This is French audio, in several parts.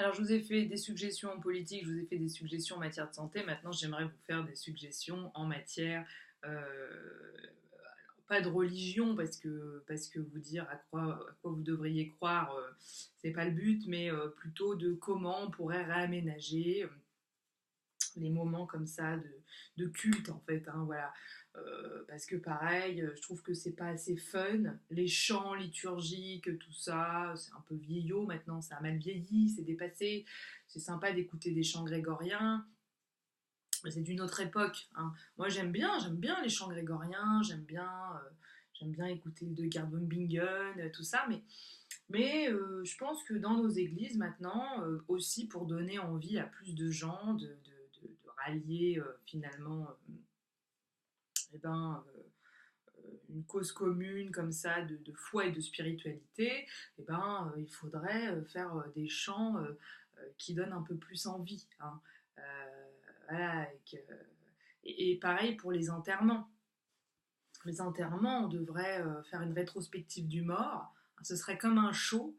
Alors, je vous ai fait des suggestions en politique, je vous ai fait des suggestions en matière de santé. Maintenant, j'aimerais vous faire des suggestions en matière, euh, pas de religion, parce que vous dire à quoi vous devriez croire, c'est pas le but, mais plutôt de comment on pourrait réaménager les moments comme ça de culte, en fait, hein, voilà. Parce que pareil, je trouve que c'est pas assez fun. Les chants liturgiques, tout ça, c'est un peu vieillot maintenant, ça a mal vieilli, c'est dépassé. C'est sympa d'écouter des chants grégoriens, mais c'est d'une autre époque, hein. Moi j'aime bien les chants grégoriens, j'aime bien écouter le de Gerd von Bingen, tout ça, mais je pense que dans nos églises maintenant, aussi pour donner envie à plus de gens de rallier finalement eh ben, une cause commune comme ça de foi et de spiritualité, il faudrait faire des chants qui donnent un peu plus envie, hein. Voilà, et pareil pour les enterrements. Les enterrements, on devrait faire une rétrospective du mort. Ce serait comme un show.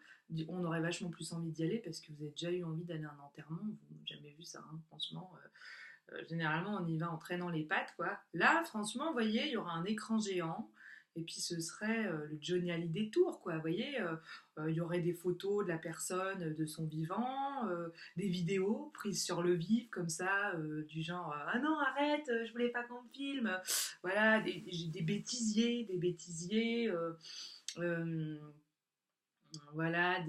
On aurait vachement plus envie d'y aller parce que vous avez déjà eu envie d'aller à un enterrement. Vous n'avez jamais vu ça, hein, franchement. Généralement, on y va en traînant les pattes, quoi. Là, franchement, vous voyez, il y aura un écran géant. Et puis, ce serait le Johnny Hallyday Tour, quoi. Vous voyez, il y aurait des photos de la personne de son vivant, des vidéos prises sur le vif, comme ça, du genre ah non, arrête, je voulais pas qu'on me filme. Voilà, des bêtisiers, euh, voilà,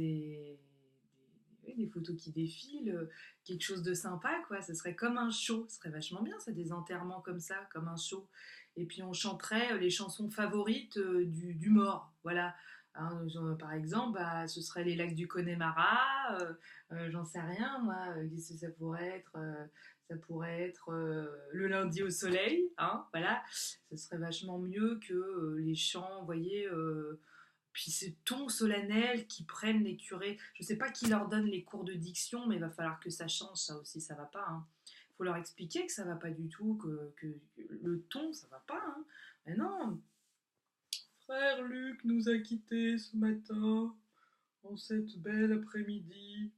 oui, des photos qui défilent, quelque chose de sympa, quoi. Ce serait comme un show, ce serait vachement bien, ça, des enterrements comme ça, comme un show. Et puis on chanterait les chansons favorites du mort, voilà. Hein, par exemple, bah, ce serait les lacs du Connemara, j'en sais rien, moi, qu'est-ce que ça pourrait être ça pourrait être le lundi au soleil, hein, voilà. Ce serait vachement mieux que les chants, vous voyez, puis ce ton solennel qui prennent les curés. Je ne sais pas qui leur donne les cours de diction, mais il va falloir que ça change, ça aussi, ça va pas, hein. Il faut leur expliquer que ça va pas du tout, que le ton, ça va pas, hein. Mais non, frère Luc nous a quittés ce matin, en cette belle après-midi.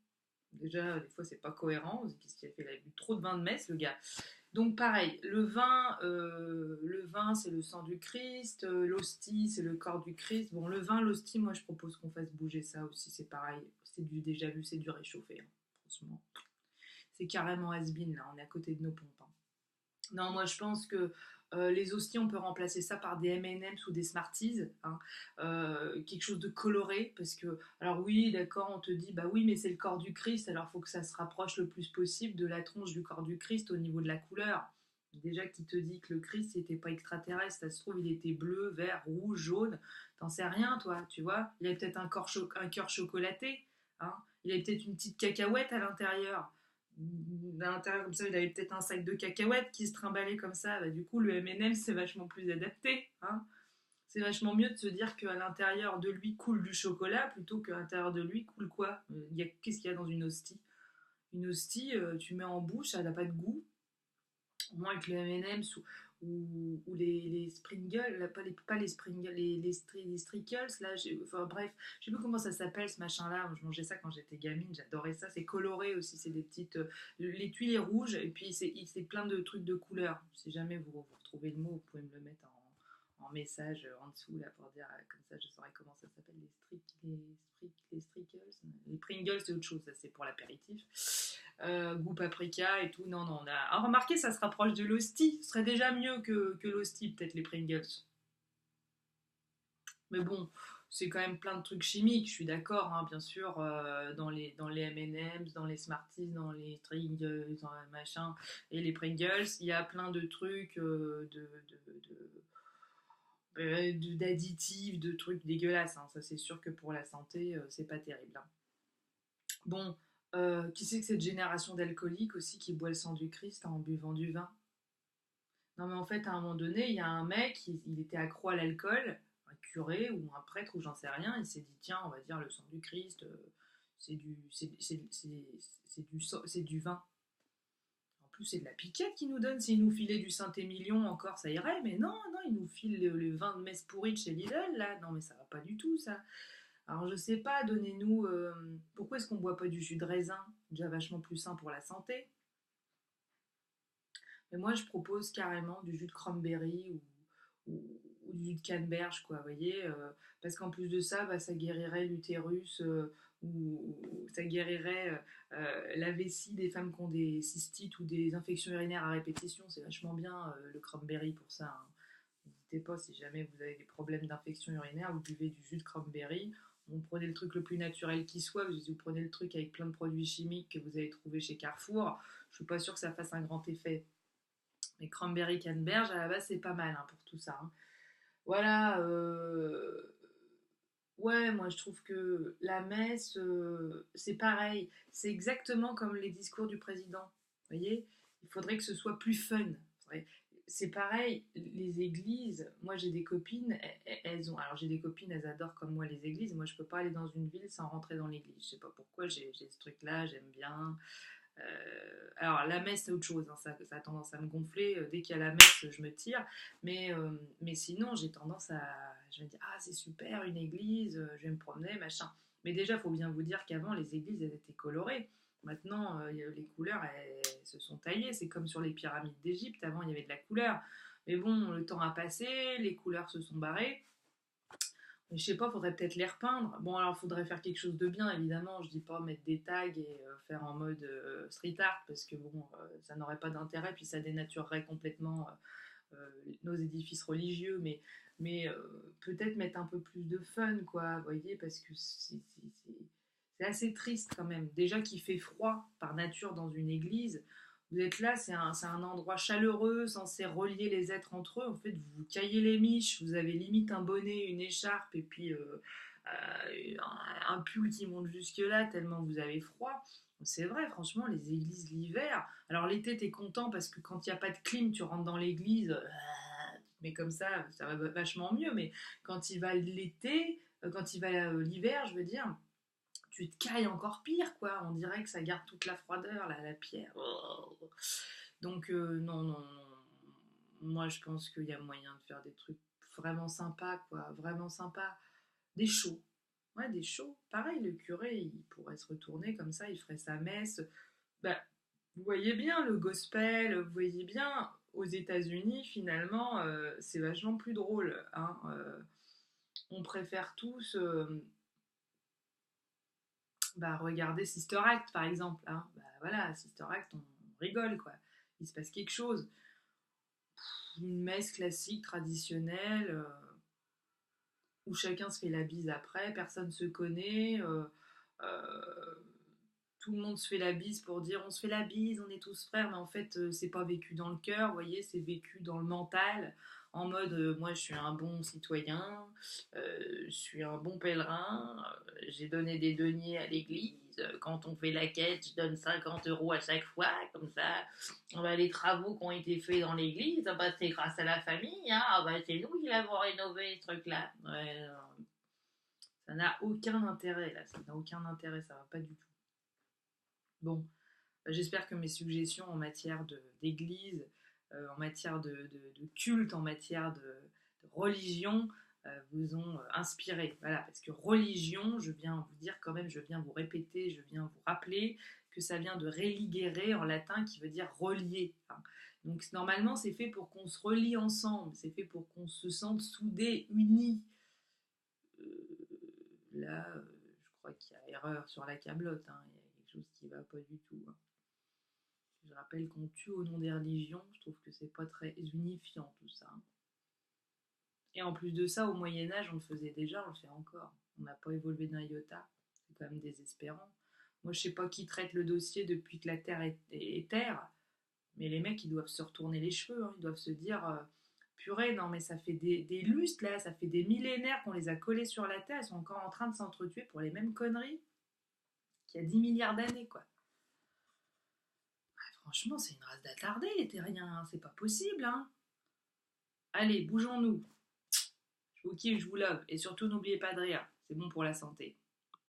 Déjà, des fois, c'est pas cohérent. Qu'est-ce qu'il a fait? Il a bu trop de vin de messe, le gars. Donc pareil, le vin c'est le sang du Christ, l'hostie c'est le corps du Christ. Bon, le vin, l'hostie, moi je propose qu'on fasse bouger ça aussi, c'est pareil, c'est du déjà vu, c'est du réchauffé, hein. Franchement. C'est carrément has-been, là, on est à côté de nos pompes, hein. Non, moi je pense que les hosties, on peut remplacer ça par des M&M's ou des Smarties, hein. Quelque chose de coloré, parce que, alors oui, d'accord, on te dit, bah oui, mais c'est le corps du Christ, alors il faut que ça se rapproche le plus possible de la tronche du corps du Christ au niveau de la couleur. Déjà, qui te dit que le Christ n'était pas extraterrestre, ça se trouve, il était bleu, vert, rouge, jaune, t'en sais rien, toi, tu vois. Il avait peut-être un cœur chocolaté, hein. Il avait peut-être une petite cacahuète à l'intérieur. À l'intérieur comme ça, il avait peut-être un sac de cacahuètes qui se trimballait comme ça. Bah, du coup, le M&M c'est vachement plus adapté, hein. C'est vachement mieux de se dire qu'à l'intérieur de lui coule du chocolat plutôt qu'à l'intérieur de lui coule quoi. Qu'est-ce qu'il y a dans une hostie? Une hostie, tu mets en bouche, ça n'a pas de goût. Au moins avec le M&M's ou les Springles, là, pas les Springles, les Strickles, là, enfin bref, je sais plus comment ça s'appelle ce machin-là. Je mangeais ça quand j'étais gamine, j'adorais ça. C'est coloré aussi, c'est des petites. Les tuiles rouges, et puis c'est plein de trucs de couleurs. Si jamais vous retrouvez le mot, vous pouvez me le mettre en message en dessous là pour dire, comme ça je saurais comment ça s'appelle, les Strickles. Les Pringles, c'est autre chose, ça c'est pour l'apéritif. Goût paprika et tout. Non, non, on a. Alors, remarquez, ça se rapproche de l'hostie. Ce serait déjà mieux que l'hostie, peut-être les Pringles. Mais bon, c'est quand même plein de trucs chimiques, je suis d'accord, hein, bien sûr, dans les M&M's, dans les Smarties, dans les Pringles, dans les machins, et les Pringles, il y a plein de trucs, d'additifs, de trucs dégueulasses, hein. Ça, c'est sûr que pour la santé, c'est pas terrible, hein. Bon, qui c'est que cette génération d'alcooliques aussi qui boit le sang du Christ en buvant du vin? Non, mais en fait, à un moment donné, il y a un mec, il était accro à l'alcool, un curé ou un prêtre ou j'en sais rien, il s'est dit, tiens, on va dire le sang du Christ, c'est du vin. En plus, c'est de la piquette qu'il nous donne. S'il nous filait du Saint-Émilion encore, ça irait, mais non, non, il nous file le vin de messe pourri de chez Lidl, là. Non, mais ça va pas du tout, ça. Alors je sais pas, donnez-nous. Pourquoi est-ce qu'on boit pas du jus de raisin? déjà vachement plus sain pour la santé. Mais moi, je propose carrément du jus de cranberry ou du jus de canneberge, quoi, vous voyez, parce qu'en plus de ça, bah, ça guérirait l'utérus ou ça guérirait la vessie des femmes qui ont des cystites ou des infections urinaires à répétition. C'est vachement bien le cranberry pour ça, hein. N'hésitez pas, si jamais vous avez des problèmes d'infection urinaire, vous buvez du jus de cranberry. Vous prenez le truc le plus naturel qui soit, vous prenez le truc avec plein de produits chimiques que vous avez trouvé chez Carrefour, je suis pas sûre que ça fasse un grand effet. Mais cranberry canneberge, à la base, c'est pas mal, hein, pour tout ça, hein. Voilà, ouais, moi je trouve que la messe, c'est pareil. C'est exactement comme les discours du président. Vous voyez, il faudrait que ce soit plus fun. C'est pareil, les églises, moi j'ai des copines, elles ont. Alors j'ai des copines, elles adorent comme moi les églises. Moi je peux pas aller dans une ville sans rentrer dans l'église. Je sais pas pourquoi, j'ai ce truc-là, j'aime bien. Alors la messe c'est autre chose, hein, ça a tendance à me gonfler, dès qu'il y a la messe je me tire, mais sinon j'ai tendance à, je me dis ah c'est super une église, je vais me promener machin, mais déjà il faut bien vous dire qu'avant les églises elles étaient colorées, maintenant les couleurs elles se sont taillées, c'est comme sur les pyramides d'Égypte, avant il y avait de la couleur, mais bon le temps a passé, les couleurs se sont barrées. Mais je sais pas, faudrait peut-être les repeindre. Bon, alors faudrait faire quelque chose de bien, évidemment. Je dis pas mettre des tags et faire en mode street art, parce que bon, ça n'aurait pas d'intérêt, puis ça dénaturerait complètement nos édifices religieux. Mais peut-être mettre un peu plus de fun, quoi, vous voyez, parce que c'est assez triste quand même. Déjà qu'il fait froid par nature dans une église. Vous êtes là, c'est un endroit chaleureux, censé relier les êtres entre eux. En fait, vous vous caillez les miches, vous avez limite un bonnet, une écharpe et puis un pull qui monte jusque-là tellement vous avez froid. C'est vrai, franchement, les églises l'hiver. Alors l'été, t'es content parce que quand il n'y a pas de clim, tu rentres dans l'église, mais comme ça va vachement mieux. Mais quand il va l'été, quand il va l'hiver, je veux dire, tu te cailles encore pire, quoi. On dirait que ça garde toute la froideur, là, la pierre. Oh. Donc, non, non, non. Moi, je pense qu'il y a moyen de faire des trucs vraiment sympas, quoi. Vraiment sympas. Des shows. Ouais, des shows. Pareil, le curé, il pourrait se retourner comme ça, il ferait sa messe. Bah, vous voyez bien le gospel, vous voyez bien, aux États-Unis, finalement, c'est vachement plus drôle, hein. On préfère tous. Bah, regardez Sister Act par exemple, hein. Bah, voilà, Sister Act, on rigole quoi. Il se passe quelque chose. Une messe classique, traditionnelle, où chacun se fait la bise après, personne se connaît, euh, tout le monde se fait la bise pour dire on se fait la bise, on est tous frères, mais en fait c'est pas vécu dans le cœur, vous voyez, c'est vécu dans le mental, en mode moi je suis un bon citoyen, je suis un bon pèlerin, j'ai donné des deniers à l'église, quand on fait la quête je donne 50 euros à chaque fois, comme ça, bah, les travaux qui ont été faits dans l'église, bah, c'est grâce à la famille, hein, bah, c'est nous qui l'avons rénové ce truc-là. Ouais, ça n'a aucun intérêt là, ça n'a aucun intérêt, ça va pas du tout. Bon, j'espère que mes suggestions en matière d'église, en matière de culte, en matière de religion, vous ont inspiré. Voilà, parce que religion, je viens vous dire quand même, je viens vous répéter, je viens vous rappeler que ça vient de religere en latin qui veut dire relier, hein. Donc normalement, c'est fait pour qu'on se relie ensemble, c'est fait pour qu'on se sente soudés, unis. Là, je crois qu'il y a erreur sur la cablote, hein. Il y a quelque chose qui ne va pas du tout, hein. Je rappelle qu'on tue au nom des religions, je trouve que c'est pas très unifiant tout ça. Et en plus de ça, au Moyen-Âge, on le faisait déjà, on le fait encore. On n'a pas évolué d'un iota. C'est quand même désespérant. Moi, je sais pas qui traite le dossier depuis que la Terre est Terre, mais les mecs, ils doivent se retourner les cheveux, hein. Ils doivent se dire purée, non, mais ça fait des lustres là, ça fait des millénaires qu'on les a collés sur la Terre, ils sont encore en train de s'entretuer pour les mêmes conneries qu'il y a 10 milliards d'années, quoi. Franchement, c'est une race d'attardés, les terriens, hein. C'est pas possible, hein. Allez, bougeons-nous. Je vous kiffe, je vous love. Et surtout, n'oubliez pas de rire. C'est bon pour la santé.